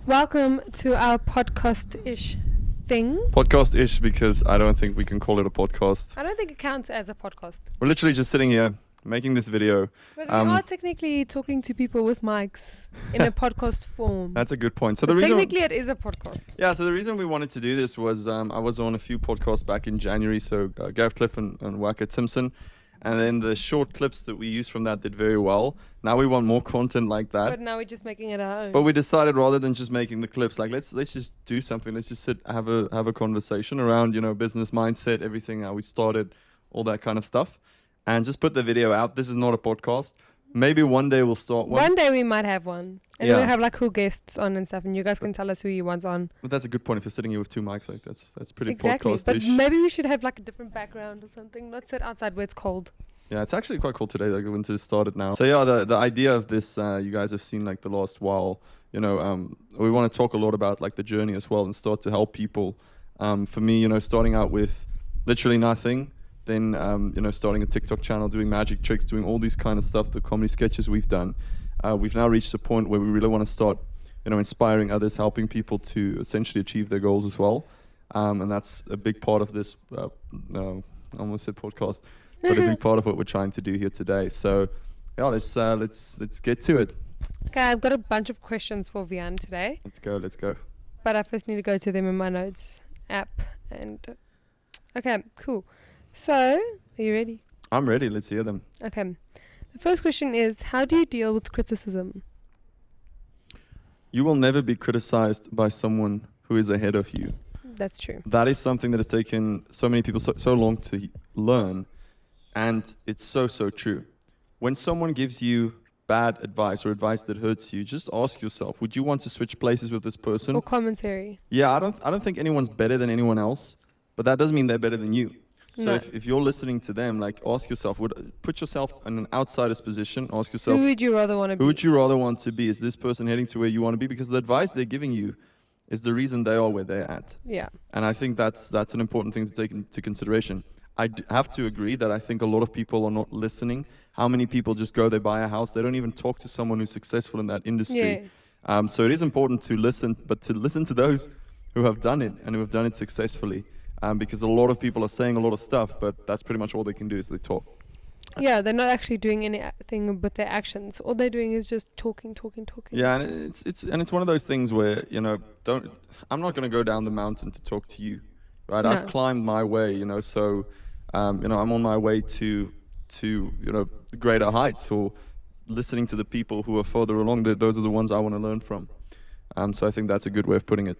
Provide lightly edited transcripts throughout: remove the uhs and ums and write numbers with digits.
Welcome to our podcast-ish thing. Podcast-ish because I don't think we can call it a podcast. I don't think it counts as a podcast. We're literally just sitting here making this video. But we are technically talking to people with mics in a podcast form. That's a good point. So technically it is a podcast. Yeah, so the reason we wanted to do this was I was on a few podcasts back in January, so Gareth Cliff and Waka Simpson. And then the short clips that we used from that did very well. Now we want more content like that. But now we're just making it our own. But we decided rather than just making the clips, like let's just do something. Let's just sit, have a conversation around, business mindset, everything, how we started, all that kind of stuff. And just put the video out. This is not a podcast. Maybe one day we'll start one. One day we might have one. And we'll have like cool guests on and stuff. And you guys can tell us who you want on. But that's a good point. If you're sitting here with two mics, like that's pretty exactly. podcast-ish. But maybe we should have like a different background or something. Not sit outside where it's cold. Yeah, it's actually quite cool today. Like the winter started now. So yeah, the idea of this, you guys have seen like the last while. We want to talk a lot about like the journey as well and start to help people. For me, starting out with literally nothing, then starting a TikTok channel, doing magic tricks, doing all these kind of stuff, the comedy sketches we've done. We've now reached a point where we really want to start, inspiring others, helping people to essentially achieve their goals as well. And that's a big part of this. I almost said podcast. But a big part of what we're trying to do here today. So, yeah, let's get to it. Okay, I've got a bunch of questions for Wian today. Let's go. But I first need to go to them in my notes app. Okay, cool. So, are you ready? I'm ready. Let's hear them. Okay. The first question is, how do you deal with criticism? You will never be criticized by someone who is ahead of you. That's true. That is something that has taken so many people so long to learn. And it's so true. When someone gives you bad advice or advice that hurts you, just ask yourself, would you want to switch places with this person? Or commentary. Yeah, I don't think anyone's better than anyone else, but that doesn't mean they're better than you. So No. if you're listening to them, like ask yourself, put yourself in an outsider's position, ask yourself, Who would you rather want to be? who would you rather want to be? Is this person heading to where you want to be? Because the advice they're giving you is the reason they are where they're at. Yeah. And I think that's an important thing to take into consideration. I have to agree that I think a lot of people are not listening. How many people just go, they buy a house, they don't even talk to someone who's successful in that industry. Yeah. So it is important to listen, but to listen to those who have done it and who have done it successfully. Because a lot of people are saying a lot of stuff, but that's pretty much all they can do is they talk. Yeah, they're not actually doing anything with their actions. All they're doing is just talking. Yeah, and it's one of those things where, I'm not going to go down the mountain to talk to you, right? No. I've climbed my way, so I'm on my way to greater heights, or listening to the people who are further along. Those are the ones I want to learn from. So I think that's a good way of putting it.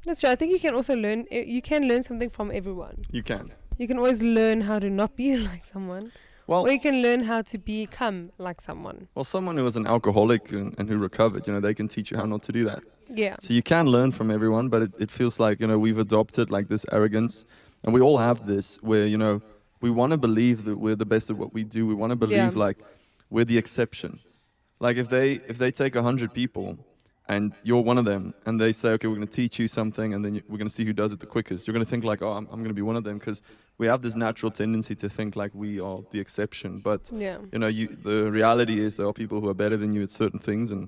That's true. I think you can also learn. You can learn something from everyone. You can. You can always learn how to not be like someone. Well, Or you can learn how to become like someone. Well, someone who was an alcoholic and who recovered, they can teach you how not to do that. Yeah. So you can learn from everyone, but it feels like, we've adopted like this arrogance, and we all have this where, we want to believe that we're the best at what we do. We want to believe like we're the exception. Like if they take 100 people and you're one of them, and they say, okay, we're going to teach you something, and then we're going to see who does it the quickest. You're going to think like, oh, I'm going to be one of them, because we have this natural tendency to think like we are the exception. But Yeah. the reality is there are people who are better than you at certain things, and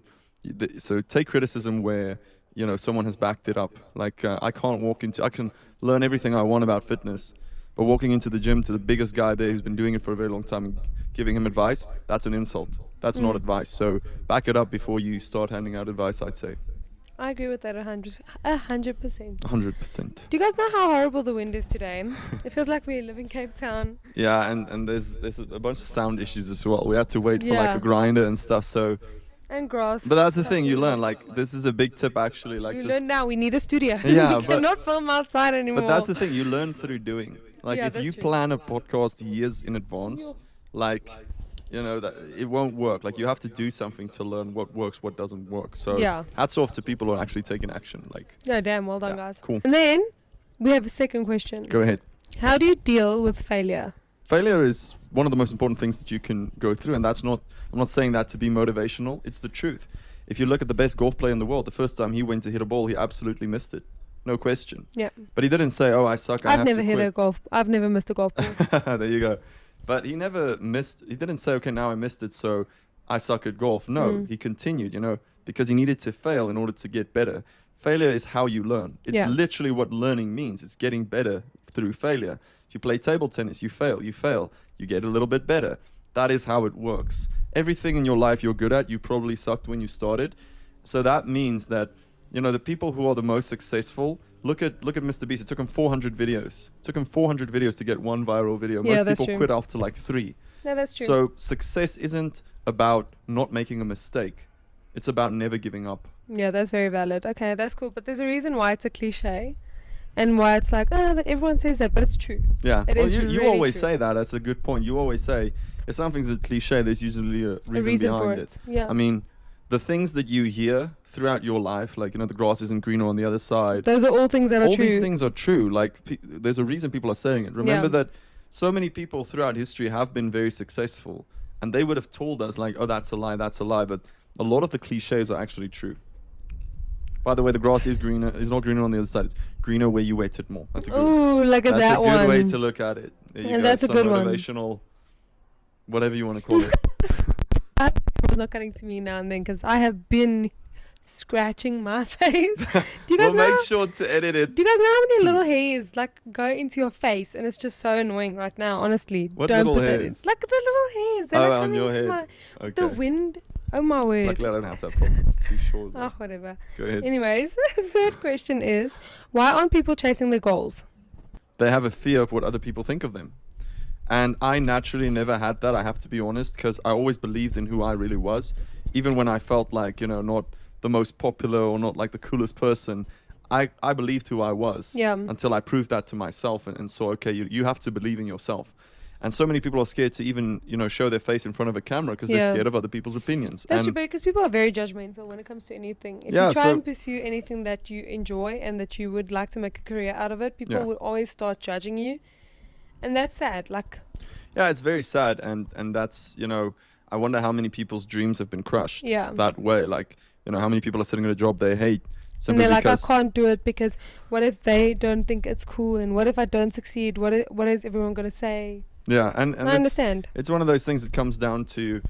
so take criticism where someone has backed it up. Like I can learn everything I want about fitness, but walking into the gym to the biggest guy there who's been doing it for a very long time and giving him advice, that's an insult. That's not advice. So back it up before you start handing out advice, I'd say. I agree with that 100%. 100%. Do you guys know how horrible the wind is today? It feels like we live in Cape Town. Yeah, and there's a bunch of sound issues as well. We had to wait for like Yeah. a grinder and stuff. So, And grass. but that's the thing, you learn. Like this is a big tip actually. Like You just learn now. We need a studio. Yeah, we but- cannot film outside anymore. But that's the thing, you learn through doing. Like Yeah, if that's you true. plan a podcast years in advance, like that it won't work. Like you have to do something to learn what works, what doesn't work. So Yeah. hats off to people who are actually taking action. Like Yeah, damn. Well done, Yeah, guys. cool. And then we have a second question. go ahead. How do you deal with failure? Failure is one of the most important things that you can go through, and I'm not saying that to be motivational. It's the truth. If you look at the best golf player in the world, the first time he went to hit a ball, he absolutely missed it. No question. Yeah. But he didn't say, oh, I suck, I I've have never to hit quit. a golf. I've never missed a golf ball. There you go. But he never missed. He didn't say, okay, now I missed it, so I suck at golf. No, he continued. because he needed to fail in order to get better. Failure is how you learn. It's Yeah. literally what learning means. It's getting better through failure. If you play table tennis, you fail, you get a little bit better. That is how it works. Everything in your life you're good at, you probably sucked when you started. So that means that, you know, the people who are the most successful, look at Mr. Beast. It took him 400 videos. It took him 400 videos to get one viral video. Yeah, Most that's people true. quit after like 3. No, that's true. So success isn't about not making a mistake. It's about never giving up. Yeah, that's very valid. Okay, that's cool. But there's a reason why it's a cliche, and why it's like, but everyone says that, but it's true. Yeah. It Well, is you really always true. say that. That's a good point. You always say if something's a cliche, there's usually a reason for behind it. Yeah. I mean, the things that you hear throughout your life, like, you know, the grass isn't greener on the other side. Those are all things that are All true. these things are true. Like, there's a reason people are saying it. Remember Yeah. that so many people throughout history have been very successful, and they would have told us like, oh, that's a lie, that's a lie. But a lot of the cliches are actually true. By the way, the grass is greener. It's not greener on the other side. It's greener where you waited more. That's a good. Ooh, look at That's that a one. good way to look at it. There you And go. that's a Some good one. motivational, whatever you want to call it. It's not cutting to me now and then because I have been scratching my face. Do you guys We'll know? make sure to edit it. Do you guys know how many little hairs like go into your face, and it's just so annoying right now. Honestly, What don't little put that in. hairs? Like the little hairs. They're Oh, like on coming your into head. my Okay. the wind. Oh my word. Luckily, I don't have that problem. It's too short. Oh, whatever. Go ahead. Anyways, third question is, why aren't people chasing their goals? They have a fear of what other people think of them. And I naturally never had that, I have to be honest, because I always believed in who I really was. Even when I felt like, you know, not the most popular or not like the coolest person, I believed who I was. Yeah. Until I proved that to myself and saw, okay, you have to believe in yourself. And so many people are scared to even, you know, show their face in front of a camera because Yeah. they're scared of other people's opinions. That's and true, because people are very judgmental when it comes to anything. If Yeah, you try so- and pursue anything that you enjoy and that you would like to make a career out of it, people Yeah. would always start judging you. And that's sad. Like, yeah, it's very sad. And that's, you know, I wonder how many people's dreams have been crushed Yeah. that way. Like, you know, how many people are sitting in a job they hate and simply they're like, I because can't do it because what if they don't think it's cool? And what if I don't succeed? What is everyone going to say? yeah, and I it's, understand. it's one of those things that comes down to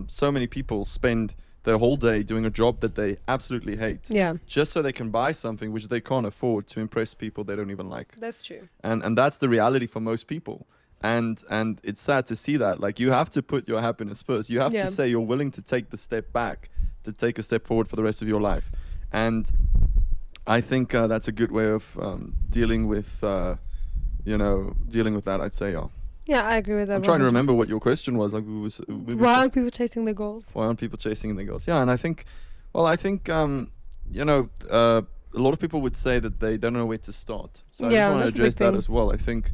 so many people spend their whole day doing a job that they absolutely hate Yeah, just so they can buy something which they can't afford to impress people they don't even like. that's true. And that's the reality for most people. And it's sad to see that. Like, you have to put your happiness first. You have Yeah. to say you're willing to take the step back, to take a step forward for the rest of your life. And I think that's a good way of dealing with that, I'd say. Yeah. Yeah, I agree with that. I'm trying to 100%. remember what your question was. Like, Why aren't people chasing their goals? why aren't people chasing their goals? Yeah, and I think a lot of people would say that they don't know where to start. So I Yeah, just want to that's a big address that thing. as well. I think,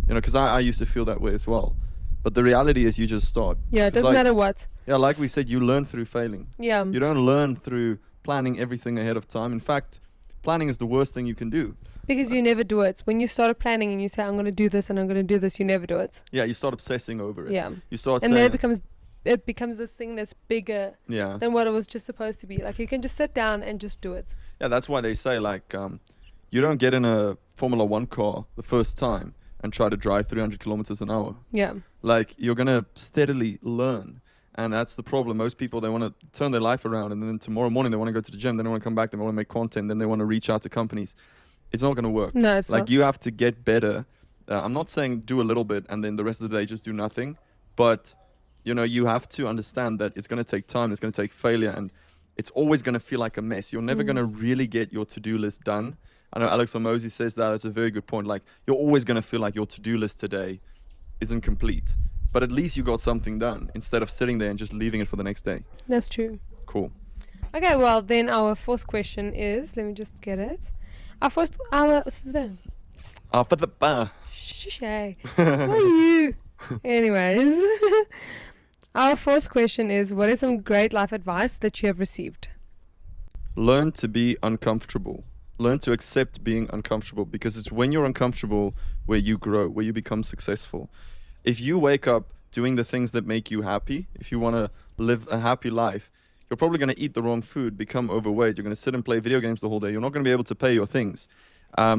because I used to feel that way as well. But the reality is you just start. Yeah, it 'Cause doesn't like- matter what. Yeah, like we said, you learn through failing. Yeah. You don't learn through planning everything ahead of time. In fact, planning is the worst thing you can do. Because you never do it. When you start planning and you say, I'm going to do this and I'm going to do this, you never do it. Yeah, you start obsessing over it. Yeah. You start And saying, then it becomes this thing that's bigger yeah. than what it was just supposed to be. Like, you can just sit down and just do it. Yeah, that's why they say, like, you don't get in a Formula One car the first time and try to drive 300 kilometers an hour. Yeah. Like, you're going to steadily learn. And that's the problem. Most people, they want to turn their life around, and then tomorrow morning they want to go to the gym, then they want to come back, they want to make content, then they want to reach out to companies. It's not going to work. No, it's Like, not. you have to get better. I'm not saying do a little bit and then the rest of the day just do nothing. But, you have to understand that it's going to take time, it's going to take failure, and it's always going to feel like a mess. You're never going to really get your to-do list done. I know Alex Omosi says that. It's a very good point. Like, you're always going to feel like your to-do list today isn't complete. But at least you got something done instead of sitting there and just leaving it for the next day. That's true. Cool. Okay, well, then our fourth question is, let me just get it. For the Shay. Who are you? Anyways, our fourth question is, what is some great life advice that you have received? Learn to be uncomfortable. Learn to accept being uncomfortable, because it's when you're uncomfortable where you grow, where you become successful. If you wake up doing the things that make you happy, if you want to live a happy life, you're probably going to eat the wrong food, become overweight. You're going to sit and play video games the whole day. You're not going to be able to pay your things.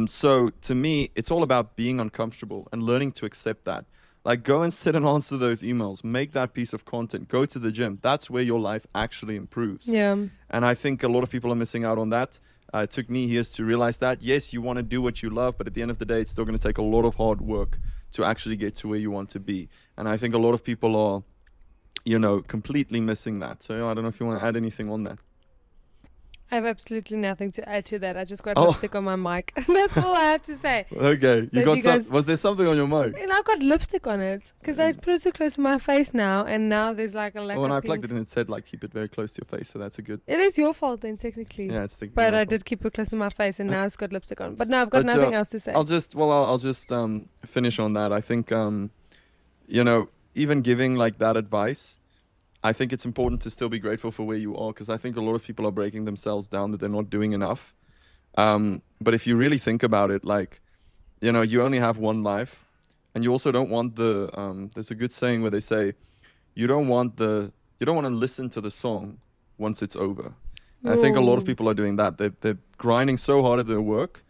So to me, it's all about being uncomfortable and learning to accept that. Like, go and sit and answer those emails. Make that piece of content. Go to the gym. That's where your life actually improves. Yeah. And I think a lot of people are missing out on that. It took me years to realize that. Yes, you want to do what you love, but at the end of the day, it's still going to take a lot of hard work to actually get to where you want to be. And I think a lot of people are, completely missing that. So I don't know if you want to add anything on that. I have absolutely nothing to add to that. I just got Oh. lipstick on my mic. That's all I have to say. Okay. So You got if you guys- was there something on your mic? And I've got lipstick on it because I put it too close to my face now, and now there's like a lack Well, when of I plugged pink. it in, it said like keep it very close to your face. So that's a good. It is your fault then, technically. Yeah, it's the. But I did keep it close to my face, and now it's got lipstick on. But no, I've got But, nothing else to say. I'll just finish on that. I think even giving like that advice, I think it's important to still be grateful for where you are, because I think a lot of people are breaking themselves down that they're not doing enough. But if you really think about it, like, you only have one life, and you also don't want there's a good saying where they say, you don't want to listen to the song once it's over. And I think a lot of Ooh. people are doing that. They're grinding so hard at their work,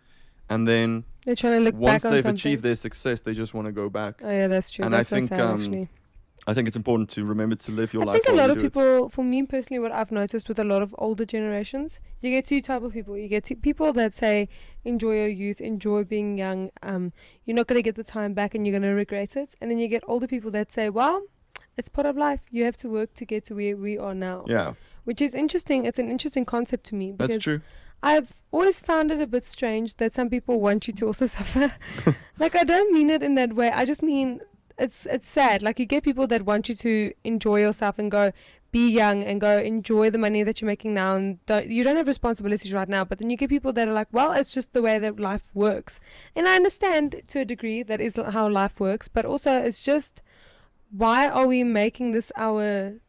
and then They're trying to look once back on they've something. achieved their success, they just want to go back. Oh yeah, that's true. And That's I so think, sad, actually. I think it's important to remember to live your I life. think a while lot you of do it. people, for me personally, what I've noticed with a lot of older generations, you get two type of people. You get people that say, enjoy your youth, enjoy being young. You're not going to get the time back and you're going to regret it. And then you get older people that say, well, it's part of life. You have to work to get to where we are now. Yeah, Which is interesting. It's an interesting concept to me. that's because true. I've always found it a bit strange that some people want you to also suffer. Like, I don't mean it in that way. I just mean it's sad. Like, you get people that want you to enjoy yourself and go be young and go enjoy the money that you're making now, and you don't have responsibilities right now. But then you get people that are like, well, it's just the way that life works. And I understand to a degree that is how life works, but also it's just, why are we making this our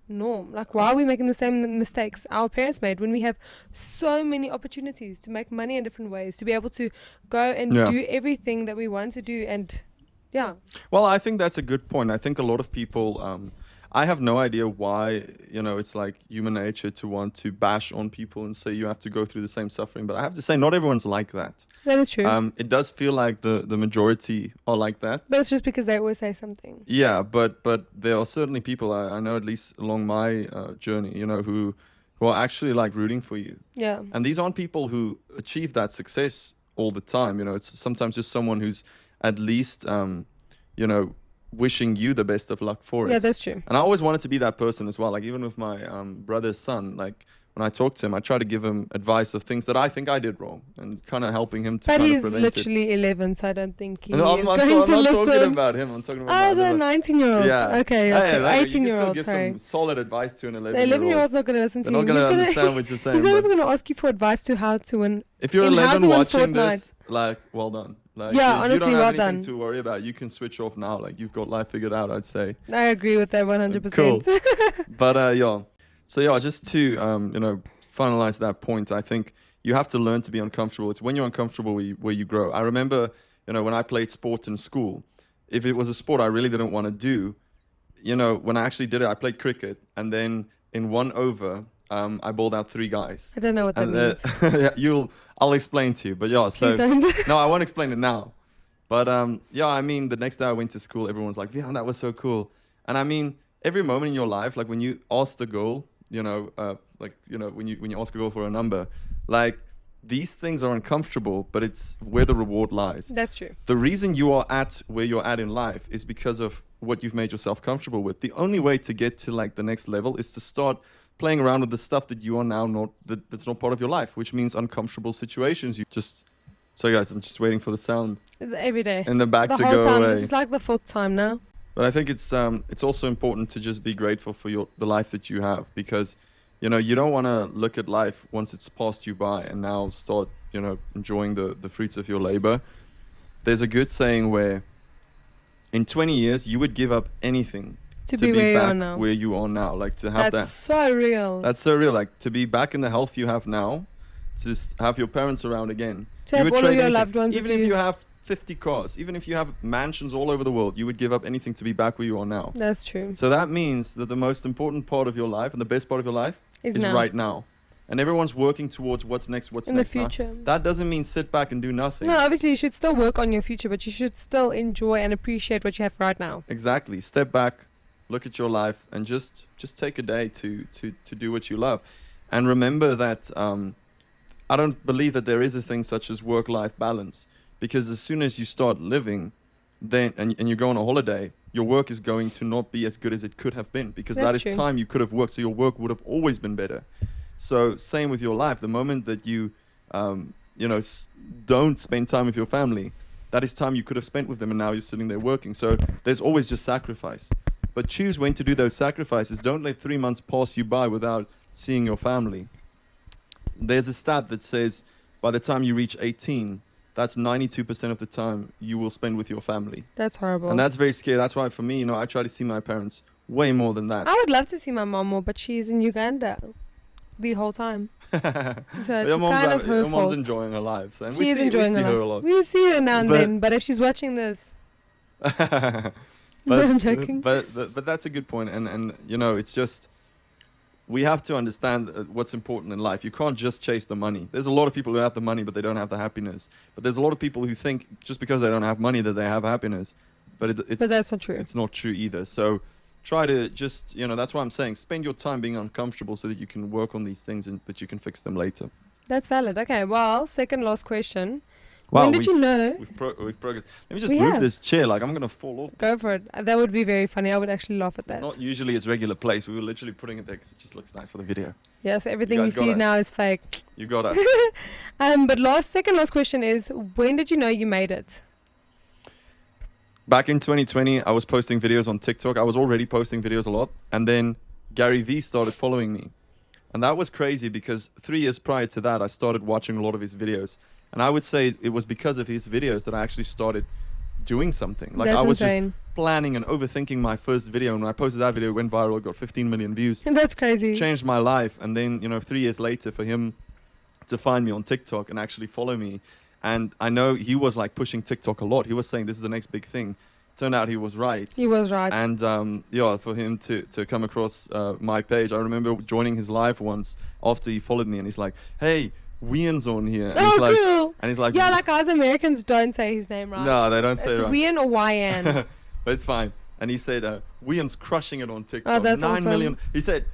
norm? Like, why are we making the same mistakes our parents made when we have so many opportunities to make money in different ways, to be able to go and Yeah. do everything that we want to do? And yeah, Well, I think that's a good point. I think a lot of people, I have no idea why, it's like human nature to want to bash on people and say you have to go through the same suffering. But I have to say, not everyone's like that. that is true. It does feel like the majority are like that. But it's just because they always say something. Yeah, but there are certainly people I know, at least along my journey, who are actually like rooting for you. Yeah. And these aren't people who achieve that success all the time. It's sometimes just someone who's at least, wishing you the best of luck for it. Yeah, that's true. And I always wanted to be that person as well. Like, even with my brother's son, like, when I talk to him, I try to give him advice of things that I think I did wrong and kind of helping him to But kind of he's prevent it. literally 11, so I don't think he No, is I'm going not to talking listen. about him. I'm talking about Oh, my the other- 19-year-old. Yeah. Okay, Yeah, okay. like, you can still 18-year-old, give sorry. some solid advice to an The 11-year-old. 11-year-old's not going to listen to They're you. not going to He's gonna- understand what you're saying. He's not but even going to ask you for advice to how to win. if you're in how 11 to win watching Fortnite. this, like, well done. Like, Yeah, you honestly, don't have well anything done. to worry about. You can switch off now. Like, you've got life figured out, I'd say. I agree with that 100%. Cool. But yeah. So yeah, just to finalize that point, I think you have to learn to be uncomfortable. It's when you're uncomfortable where you grow. I remember, when I played sport in school, if it was a sport I really didn't want to do, when I actually did it, I played cricket, and then in one over, I bowled out 3 guys. I don't know what that And means. yeah, I'll explain to you. But yeah, so Please don't. no, I won't explain it now. But yeah, I mean, the next day I went to school, everyone's like, Wian, that was so cool. And I mean, every moment in your life, like when you ask the girl, when you ask a girl for a number, like, these things are uncomfortable, but it's where the reward lies. That's true. The reason you are at where you're at in life is because of what you've made yourself comfortable with. The only way to get to like the next level is to start playing around with the stuff that you are now that's not part of your life, which means uncomfortable situations. So guys, I'm just waiting for the sound Every day. in the back The to whole go time. away. This is like the 4th time now. But I think it's also important to just be grateful for the life that you have, because you don't want to look at life once it's passed you by and now start enjoying the fruits of your labor. There's a good saying where in 20 years you would give up anything To be where you back are now. where you are now, like to have That's so real. that's so real, like to be back in the health you have now, to have your parents around again. To You have would all of trade your anything. loved ones Even with if you. you have 50 cars, even if you have mansions all over the world, you would give up anything to be back where you are now. That's true. So that means that the most important part of your life and the best part of your life is now. right now. and everyone's working towards what's next In the now. future. That doesn't mean sit back and do nothing. No, obviously you should still work on your future, but you should still enjoy and appreciate what you have right now. Exactly. Step back, look at your life, and just take a day to do what you love. And remember that I don't believe that there is a thing such as work-life balance, because as soon as you start living, then and you go on a holiday, your work is going to not be as good as it could have been, because that is That's true. time you could have worked, so your work would have always been better. So same with your life. The moment that you don't spend time with your family, that is time you could have spent with them, and now you're sitting there working. So there's always just sacrifice. But choose when to do those sacrifices. Don't let 3 months pass you by without seeing your family. There's a stat that says by the time you reach 18, that's 92% of the time you will spend with your family. That's horrible. And that's very scary. That's why for me, I try to see my parents way more than that. I would love to see my mom more, but she's in Uganda the whole time. So it's Your kind of her mom's fault. enjoying her life. And She is enjoying we see her her a life. lot. We see her now and But- then, but if she's watching this, But, I'm joking. but that's a good point, and it's just we have to understand what's important in life. You can't just chase the money. There's a lot of people who have the money but they don't have the happiness. But there's a lot of people who think just because they don't have money that they have happiness. But it's But that's not true. It's not true either. So try to just that's why I'm saying spend your time being uncomfortable so that you can work on these things and that you can fix them later. That's valid. Okay, well, second last question. Wow, When did you know? We've progressed. Let me just We move have. this chair. Like I'm gonna fall off. Go for it. That would be very funny. I would actually laugh at It's that. not usually its regular place. We were literally putting it there because it just looks nice for the video. Yes, everything you guys got see us. now is fake. You got us. But second last question is, when did you know you made it? Back in 2020, I was posting videos on TikTok. I was already posting videos a lot. And then Gary Vee started following me. And that was crazy because 3 years prior to that, I started watching a lot of his videos. And I would say it was because of his videos that I actually started doing something. Like That's I was insane. just planning and overthinking my first video. And when I posted that video, it went viral, got 15 million views. That's crazy. Changed my life. And then, 3 years later, for him to find me on TikTok and actually follow me. And I know he was like pushing TikTok a lot. He was saying this is the next big thing. Turned out he was right. He was right. And for him to come across my page, I remember joining his live once after he followed me, and he's like, "Hey, Wian's on here." And Oh, he's like, cool. And he's like, Yeah, like us Americans don't say his name right. No, they don't say It's it right. Wian or Wian. But it's fine. And he said, Wian's crushing it on TikTok. Oh, that's 9 awesome. million. He said,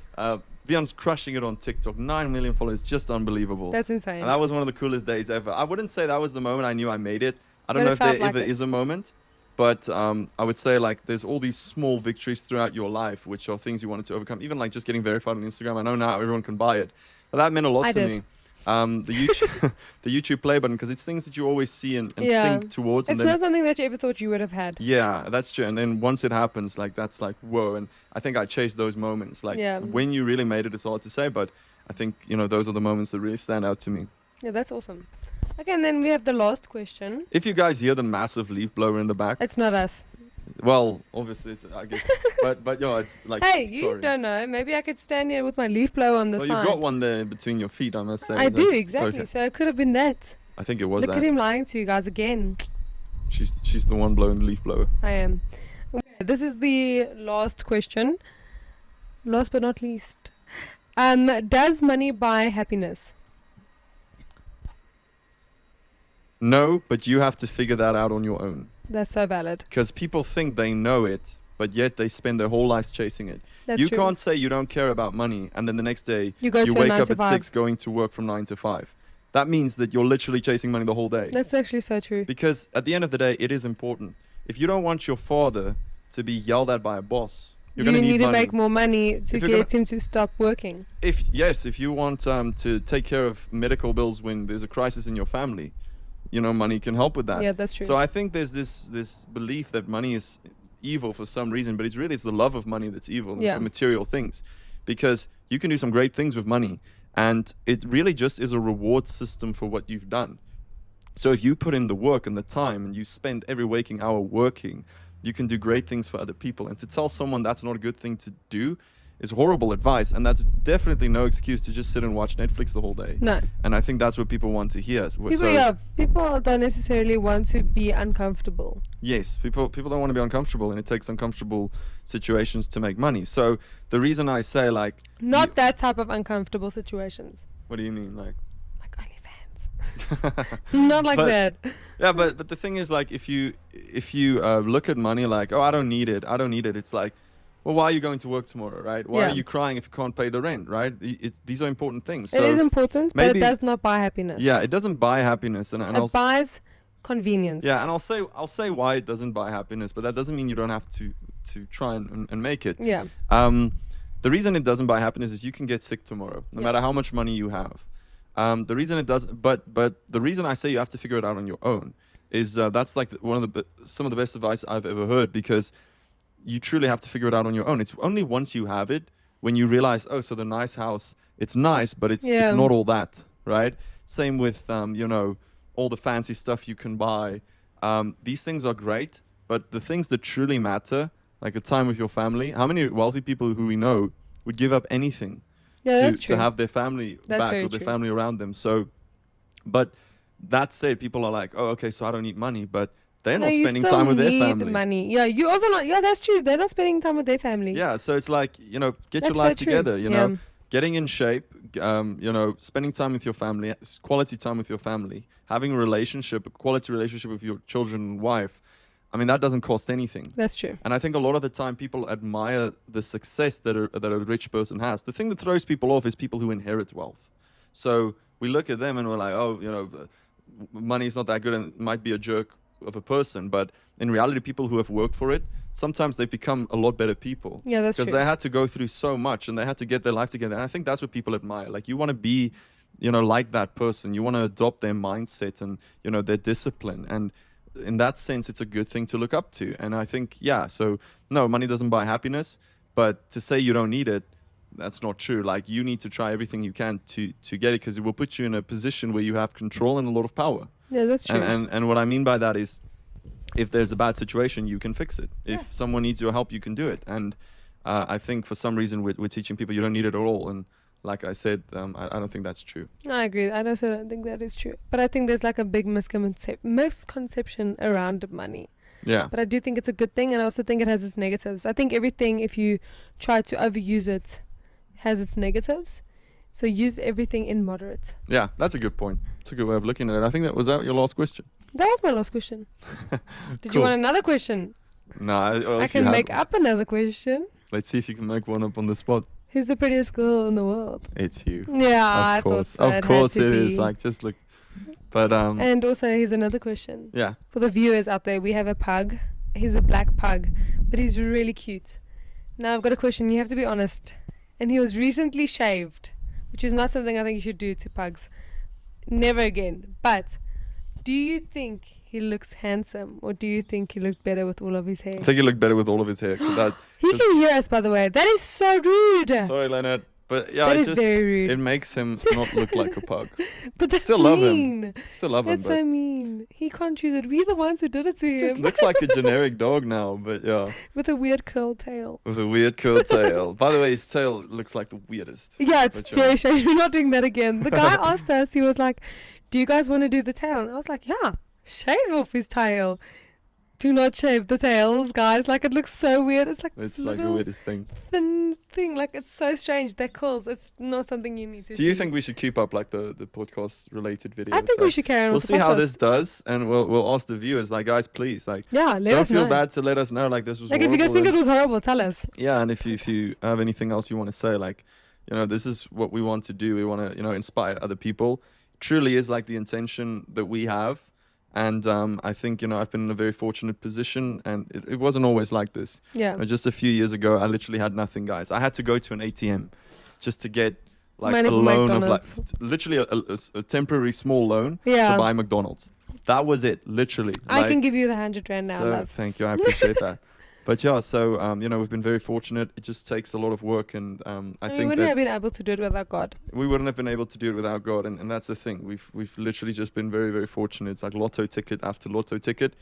Wian's crushing it on TikTok. 9 million followers, just unbelievable. That's insane. And that was one of the coolest days ever. I wouldn't say that was the moment I knew I made it. I don't But know it if there felt like ever it. is a moment. But I would say like there's all these small victories throughout your life, which are things you wanted to overcome. Even like just getting verified on Instagram. I know now everyone can buy it. But that meant a lot I to did. me. The YouTube, the YouTube play button, because it's things that you always see and Yeah. think towards. It's And then, not something that you ever thought you would have had. yeah, that's true. And then once it happens, like that's like, whoa. And I think I chased those moments. Like Yeah. when you really made it, it's hard to say. But I think, those are the moments that really stand out to me. Yeah, that's awesome. Okay, and then we have the last question. If you guys hear the massive leaf blower in the back, It's not us. well, obviously, it's, I guess. but it's like, Hey, you sorry. don't know. Maybe I could stand here with my leaf blower on the Well, side. you've got one there between your feet, I must say. I Is do, that- exactly. Okay. So it could have been that. I think it was Look that. at him lying to you guys again. She's the one blowing the leaf blower. I am. This is the last question. Last but not least. Does money buy happiness? No, but you have to figure that out on your own. That's so valid. Because people think they know it, but yet they spend their whole lives chasing it. That's You true. can't say you don't care about money and then the next day You go to a wake 9 up to at 5. 6 going to work from 9 to 5. That means that you're literally chasing money the whole day. That's actually so true. Because at the end of the day, it is important. If you don't want your father to be yelled at by a boss, you're You going to need to money. make more money to If you're get him to stop working. If you want to take care of medical bills when there's a crisis in your family, money can help with that. Yeah, that's true. So I think there's this belief that money is evil for some reason, but it's the love of money that's evil Yeah. for material things, because you can do some great things with money, and it really just is a reward system for what you've done. So if you put in the work and the time and you spend every waking hour working, you can do great things for other people. And to tell someone that's not a good thing to do is horrible advice, and that's definitely no excuse to just sit and watch Netflix the whole day. No. And I think that's what people want to hear. People don't necessarily want to be uncomfortable. Yes, people don't want to be uncomfortable, and it takes uncomfortable situations to make money. So the reason I say like Not that type of uncomfortable situations. What do you mean? Like OnlyFans. Not like But- that. Yeah, but the thing is, like, if you look at money like, oh, I don't need it, it's like, well, why are you going to work tomorrow, right? Why Yeah. are you crying if you can't pay the rent, right? These are important things. It is important, but maybe- it does not buy happiness. Yeah, it doesn't buy happiness, and It buys convenience. yeah, and I'll say why it doesn't buy happiness, but that doesn't mean you don't have to try and make it. Yeah. The reason it doesn't buy happiness is you can get sick tomorrow, no Yeah. matter how much money you have. The reason it does, but the reason I say you have to figure it out on your own is that's like some of the best advice I've ever heard, because you truly have to figure it out on your own. It's only once you have it when you realize, oh, so the nice house, it's nice, but it's not all that, right? Same with you know, all the fancy stuff you can buy. These things are great, but the things that truly matter, like the time with your family. How many wealthy people who we know would give up anything Yeah, that's to true. have their family That's back very or their true. family around them? So, but that said, people are like, oh, okay, so I don't need money, but they're No, not you spending still time with their need family. money. Yeah, you also not. Yeah, that's true. They're not spending time with their family. Yeah, so it's like, you know, get That's your life so true. together, you Yeah. know, getting in shape, you know, spending time with your family, quality time with your family, having a relationship, a quality relationship with your children and wife. I mean, that doesn't cost anything. That's true. And I think a lot of the time people admire the success that a rich person has. The thing that throws people off is people who inherit wealth. So we look at them and we're like, oh, you know, money's not that good and might be a jerk of a person. But in reality, people who have worked for it, sometimes they become a lot better people. Yeah, that's Because true. they had to go through so much and they had to get their life together. And I think that's what people admire. Like, you want to be, you know, like that person. You want to adopt their mindset and, you know, their discipline. And in that sense, it's a good thing to look up to. And I think, yeah, so no, money doesn't buy happiness, but to say you don't need it, that's not true. Like, you need to try everything you can to get it, because it will put you in a position where you have control and a lot of power. Yeah, that's true. And what I mean by that is, if there's a bad situation, you can fix it. Yeah. If someone needs your help, you can do it. And I think for some reason we're teaching people you don't need it at all. And like I said, I don't think that's true. I agree. I also don't think that is true. But I think there's like a big misconception around money. Yeah. But I do think it's a good thing, and I also think it has its negatives. I think everything, if you try to overuse it, has its negatives. So use everything in moderate. Yeah, that's a good point. It's a good way of looking at it. I think that was your last question. That was my last question. Did you Cool. want another question? No, I can make up another question. Let's see if you can make one up on the spot. Who's the prettiest girl in the world? It's you. Yeah, I Of course. thought so. Of It course had it to is. be. Like, just look. But And also, here's another question. yeah. For the viewers out there, we have a pug. He's a black pug, but he's really cute. Now I've got a question. You have to be honest. And he was recently shaved, which is not something I think you should do to pugs. Never again. But do you think he looks handsome, or do you think he looked better with all of his hair? I think he looked better with all of his hair. 'Cause that, He just- can hear us, by the way. That is so rude. sorry, Leonard. But yeah, That it is just, very rude. it makes him not look like a pug. But that's Still love him. mean. Still love him, That's but so mean. He can't choose it. We're the ones who did it to it just him. looks like a generic dog now. But yeah, With a weird curled tail. with a weird curled tail. By the way, his tail looks like the weirdest. Yeah, it's But very strange. We're not doing that again. The guy asked us, he was like, do you guys want to do the tail? And I was like, yeah, shave off his tail. Do not shave the tails, guys. Like, it looks so weird. It's like It's this like the little weirdest thing. thin thing. Like, it's so strange. That curls. It's not something you need to Do you see. think we should keep up like the podcast related videos? I think we should carry on We'll with the see how podcast. this does, and we'll ask the viewers, like, guys, please, like, Yeah, let don't us feel know. bad to let us know, like, this was Like, if you guys horrible think and- it was horrible, tell us. Yeah, and if you have anything else you want to say, like, you know, this is what we want to do. We want to, you know, inspire other people. Truly is like the intention that we have. And I think, you know, I've been in a very fortunate position, and it wasn't always like this. Yeah. You know, just a few years ago, I literally had nothing, guys. I had to go to an ATM just to get like Money a from loan of like McDonald's. literally a temporary small loan Yeah. to buy McDonald's. That was it, literally. I Like, can give you the 100 Rand now, so, love. thank you. I appreciate that. But yeah, so you know, we've been very fortunate. It just takes a lot of work, and I And we think wouldn't that have been able to do it without God. we wouldn't have been able to do it without God, and that's the thing. We've literally just been very, very fortunate. It's like lotto ticket after lotto ticket.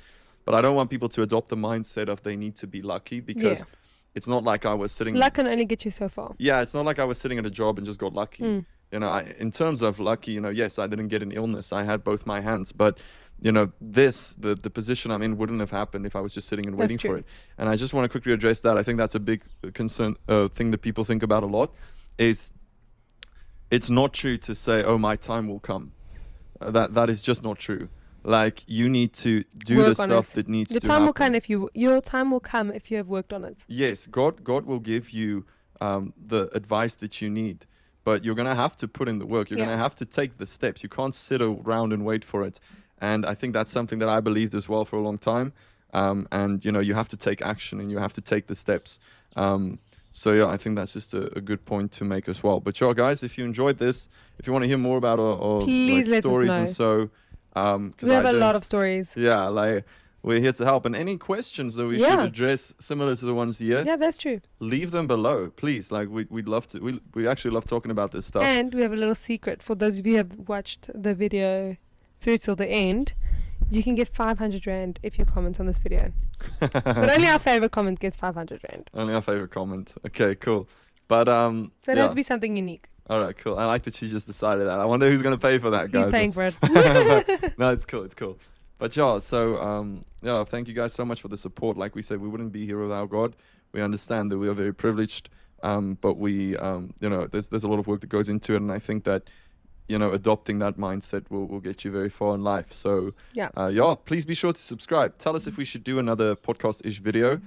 But I don't want people to adopt the mindset of they need to be lucky, because Yeah. it's not like I was sitting. Luck can only get you so far. Yeah, it's not like I was sitting at a job and just got lucky. Mm. You know, in terms of lucky, you know, yes, I didn't get an illness. I had both my hands, but you know, the position I'm in wouldn't have happened if I was just sitting and That's waiting for true. it. And I just want to quickly address that. I think that's a big concern thing that people think about a lot. Is it's not true to say, "Oh, my time will come." That is just not true. Like, you need to do Work the on stuff it. that needs Your to time happen. will come if you. Your time will come if you have worked on it. Yes, God will give you the advice that you need, but you're gonna have to put in the work. You're Yeah. gonna have to take the steps. You can't sit around and wait for it. And I think that's something that I believed as well for a long time. And you have to take action and you have to take the steps. So yeah, I think that's just a good point to make as well. But sure, guys, if you enjoyed this, if you want to hear more about our Please let us stories know. and so, We have a lot of stories. yeah, like, we're here to help. And any questions that we should Yeah. address similar to the ones here, Yeah, that's true. leave them below, please. Like, we'd love to. We actually love talking about this stuff. And we have a little secret for those of you who have watched the video through till the end. You can get 500 Rand if you comment on this video. But only our favorite comment gets 500 Rand. Only our favorite comment. Okay, cool. But So it yeah. has to be something unique. All right, cool. I like that she just decided that. I wonder who's gonna pay for that, guys. He's paying for it. No, it's cool. It's cool. But yeah, so yeah, thank you guys so much for the support. Like we said, we wouldn't be here without God. We understand that we are very privileged, but we, there's a lot of work that goes into it, and I think that, adopting that mindset will get you very far in life. So Yeah. Please be sure to subscribe. Tell us if we should do another podcast-ish video.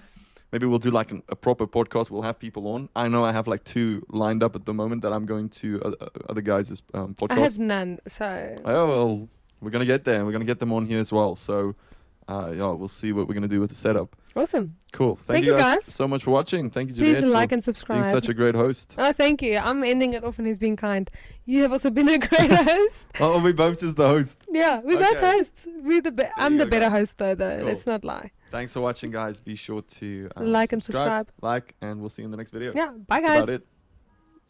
Maybe we'll do like a proper podcast. We'll have people on. I know I have like 2 lined up at the moment that I'm going to other guys' podcasts. I have none, so Oh, well, we're going to get there. We're going to get them on here as well. So, we'll see what we're going to do with the setup. awesome. Cool. Thank you guys so much for watching. Thank you, Please Juliet, like for and being subscribe. such a great host. Oh, thank you. I'm ending it off and he's being kind. You have also been a great host. Oh, we both just the host. Yeah, we both Okay. hosts. I'm you the go, better guys. host though. Cool. Let's not lie. Thanks for watching, guys. Be sure to Like and subscribe. Like, and we'll see you in the next video. Yeah, bye That's guys. about it.